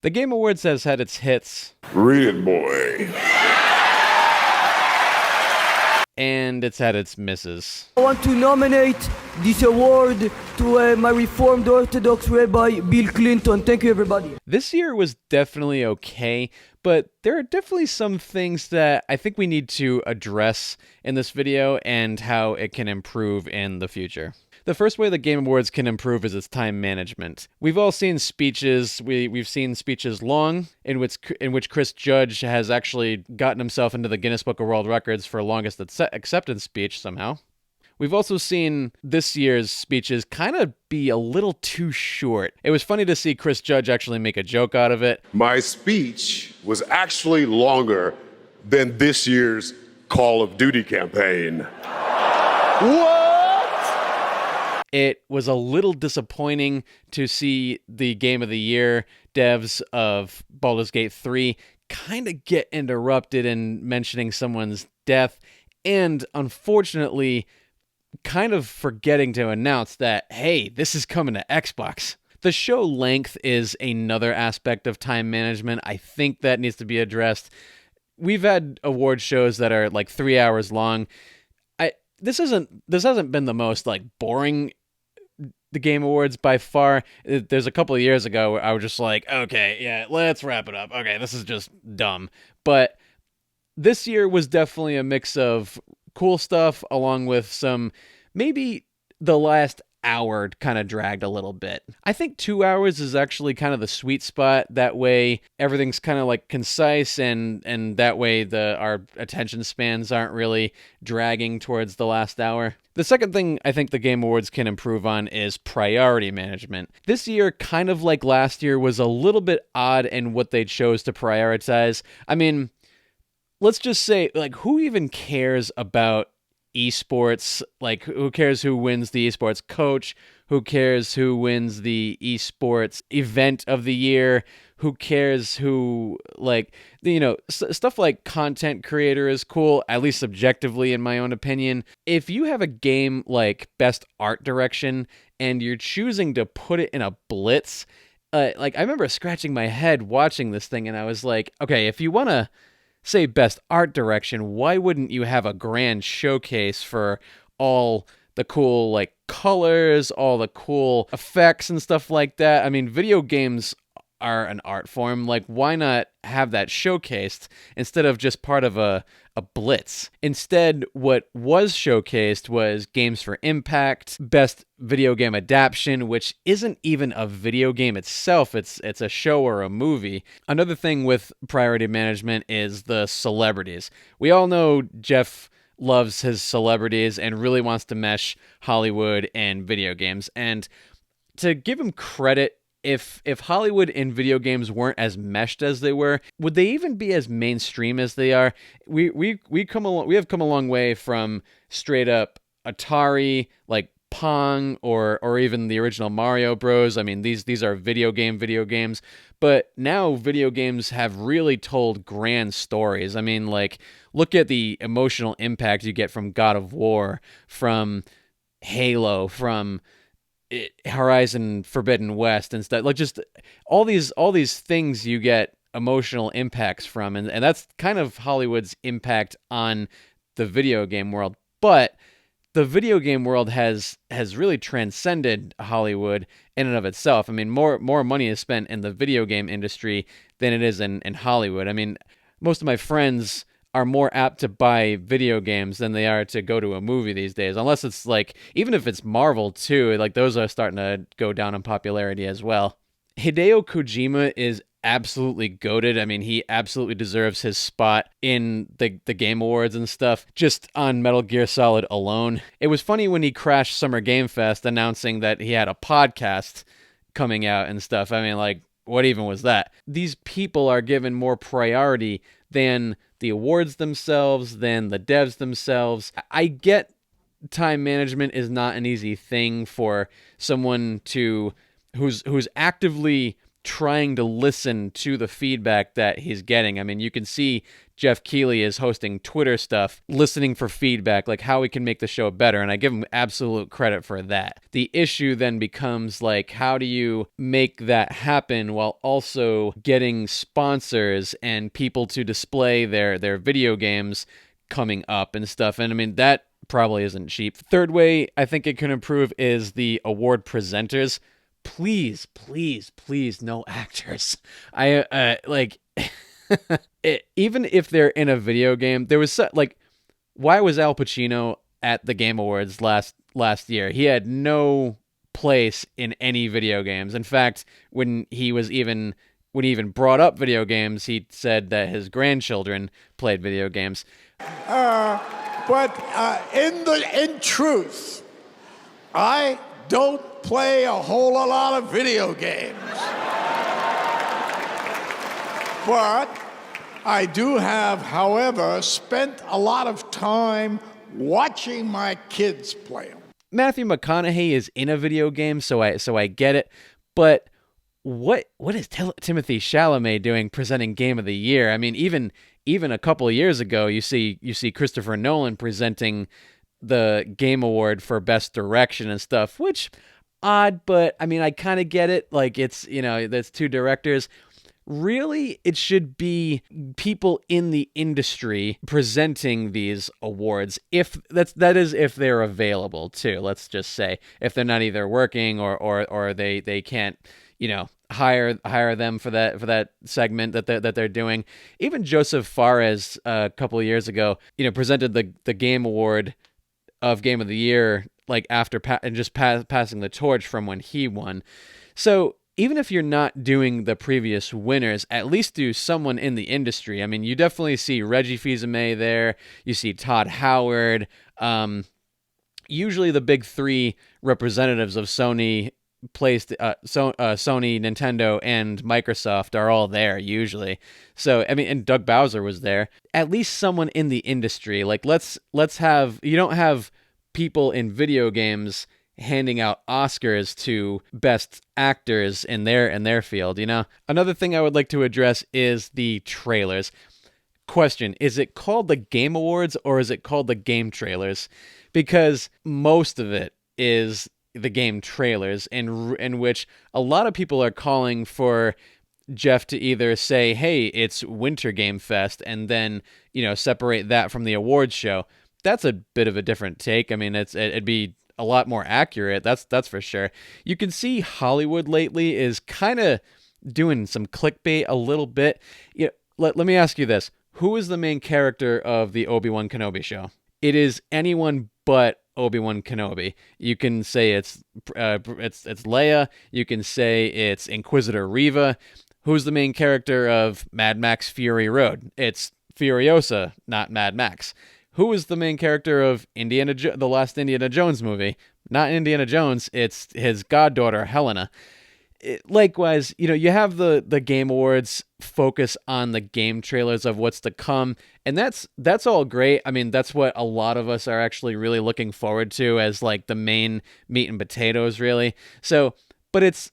The Game Awards has had its hits. Read it, boy. And it's had its misses. I want to nominate this award to my Reformed Orthodox Rabbi Bill Clinton. Thank you, everybody. This year was definitely okay, but there are definitely some things that I think we need to address in this video and how it can improve in the future. The first way the Game Awards can improve is its time management. We've all seen speeches. We've seen speeches long, in which Chris Judge has actually gotten himself into the Guinness Book of World Records for longest acceptance speech somehow. We've also seen this year's speeches kind of be a little too short. It was funny to see Chris Judge actually make a joke out of it. My speech was actually longer than this year's Call of Duty campaign. What? It was a little disappointing to see the Game of the Year devs of Baldur's Gate 3 kind of get interrupted in mentioning someone's death, and unfortunately, kind of forgetting to announce that, hey, this is coming to Xbox. The show length is another aspect of time management. I think that needs to be addressed. We've had award shows that are like 3 hours long. This hasn't been the most like boring the Game Awards by far. There's a couple of years ago where I was just like, okay, yeah, let's wrap it up. Okay, this is just dumb. But this year was definitely a mix of cool stuff along with some, maybe the last hour kind of dragged a little bit. I think 2 hours is actually kind of the sweet spot. That way everything's kind of like concise, and that way our attention spans aren't really dragging towards the last hour. The second thing I think the Game Awards can improve on is priority management. This year, kind of like last year, was a little bit odd in what they chose to prioritize. I mean, let's just say, like, who even cares about esports? Like, who cares who wins the esports coach? Who cares who wins the esports event of the year? Who cares who, like, stuff like content creator is cool, at least subjectively, in my own opinion. If you have a game like Best Art Direction and you're choosing to put it in a blitz, like, I remember scratching my head watching this thing, and I was like, okay, if you want to say Best Art Direction, why wouldn't you have a grand showcase for all the cool, like, colors, all the cool effects and stuff like that? I mean, video games are an art form. Like, why not have that showcased instead of just part of a blitz? Instead, what was showcased was Games for Impact, Best Video Game Adaptation, which isn't even a video game itself. It's a show or a movie. Another thing with priority management is the celebrities. We all know Geoff loves his celebrities and really wants to mesh Hollywood and video games. And to give him credit, if Hollywood and video games weren't as meshed as they were, would they even be as mainstream as they are? We have come a long way from straight up Atari, like Pong, or even the original Mario Bros. I mean, these are video games, but now video games have really told grand stories. I mean, like, look at the emotional impact you get from God of War, from Halo, from Horizon Forbidden West and stuff. Like, just all these things you get emotional impacts from, and that's kind of Hollywood's impact on the video game world. But the video game world has really transcended Hollywood in and of itself. I mean, more money is spent in the video game industry than it is in Hollywood. I mean, most of my friends are more apt to buy video games than they are to go to a movie these days. Unless it's like, even if it's Marvel too, like, those are starting to go down in popularity as well. Hideo Kojima is absolutely goated. I mean, he absolutely deserves his spot in the Game Awards and stuff, just on Metal Gear Solid alone. It was funny when he crashed Summer Game Fest announcing that he had a podcast coming out and stuff. I mean, like, what even was that? These people are given more priority than the awards themselves, than the devs themselves. I get time management is not an easy thing for someone who's actively trying to listen to the feedback that he's getting. I mean, you can see Geoff Keighley is hosting Twitter stuff, listening for feedback, like how we can make the show better. And I give him absolute credit for that. The issue then becomes like, how do you make that happen while also getting sponsors and people to display their video games coming up and stuff? And I mean, that probably isn't cheap. Third way I think it can improve is the award presenters. Please, please, please, no actors. Even if they're in a video game, there was why was Al Pacino at the Game Awards last year? He had no place in any video games. In fact, when he even brought up video games, he said that his grandchildren played video games. But in truth, I don't play a whole lot of video games. But I do have, however, spent a lot of time watching my kids play them. Matthew McConaughey is in a video game, so I get it. But what is Timothée Chalamet doing presenting Game of the Year? I mean, even a couple of years ago, you see Christopher Nolan presenting the Game Award for Best Direction and stuff, which odd, but I mean, I kind of get it. Like, it's, there's two directors. Really, it should be people in the industry presenting these awards, if they're available too. Let's just say if they're not either working or they can't, hire them for that segment that they're doing. Even Joseph Fares a couple of years ago, presented the Game Award of Game of the Year, like after passing the torch from when he won. So even if you're not doing the previous winners, at least do someone in the industry. I mean, you definitely see Reggie Fils-Aimé there. You see Todd Howard. Usually the big three representatives of Sony, Sony, Nintendo, and Microsoft are all there usually. So, I mean, and Doug Bowser was there. At least someone in the industry. Like, let's have, you don't have people in video games handing out Oscars to best actors in their field, Another thing I would like to address is the trailers. Question, is it called the Game Awards or is it called the Game Trailers? Because most of it is the game trailers, in which a lot of people are calling for Geoff to either say, hey, it's Winter Game Fest, and then, separate that from the awards show. That's a bit of a different take. I mean, it'd be a lot more accurate. That's for sure. You can see Hollywood lately is kind of doing some clickbait a little bit. Let me ask you this. Who is the main character of the Obi-Wan Kenobi show? It is anyone but Obi-Wan Kenobi. You can say it's Leia. You can say it's Inquisitor Reva. Who's the main character of Mad Max Fury Road? It's Furiosa, not Mad Max. Who is the main character of the last Indiana Jones movie? Not Indiana Jones, it's his goddaughter, Helena. Likewise, you have the Game Awards focus on the game trailers of what's to come, and that's all great. I mean, that's what a lot of us are actually really looking forward to as like the main meat and potatoes, really. So, but it's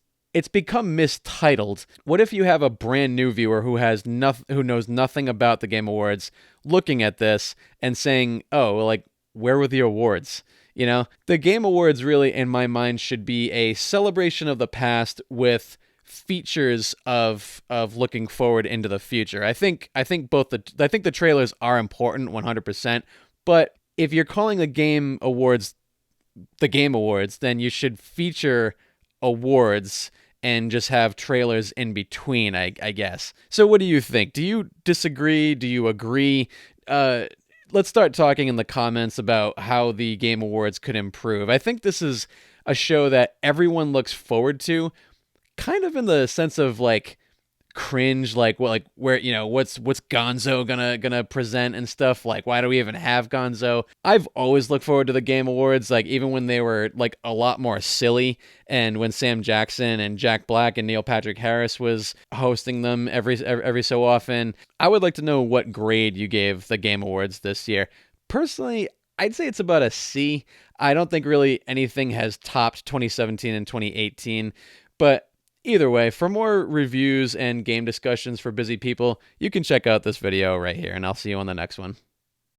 become mistitled. What if you have a brand new viewer who knows nothing about the Game Awards looking at this and saying, "Oh, well, like, where were the awards?" The Game Awards really, in my mind, should be a celebration of the past with features of looking forward into the future. I think the trailers are important 100%, but if you're calling the Game Awards, then you should feature awards and just have trailers in between, I guess. So what do you think? Do you disagree? Do you agree? Let's start talking in the comments about how the Game Awards could improve. I think this is a show that everyone looks forward to, kind of in the sense of like cringe, like where what's Gonzo gonna present and stuff. Like, why do we even have Gonzo? I've always looked forward to the Game Awards, like even when they were like a lot more silly, and when Sam Jackson and Jack Black and Neil Patrick Harris was hosting them every so often. I would like to know what grade you gave the Game Awards this year. Personally, I'd say it's about a C. I don't think really anything has topped 2017 and 2018, but Either way, for more reviews and game discussions for busy people, you can check out this video right here, and I'll see you on the next one.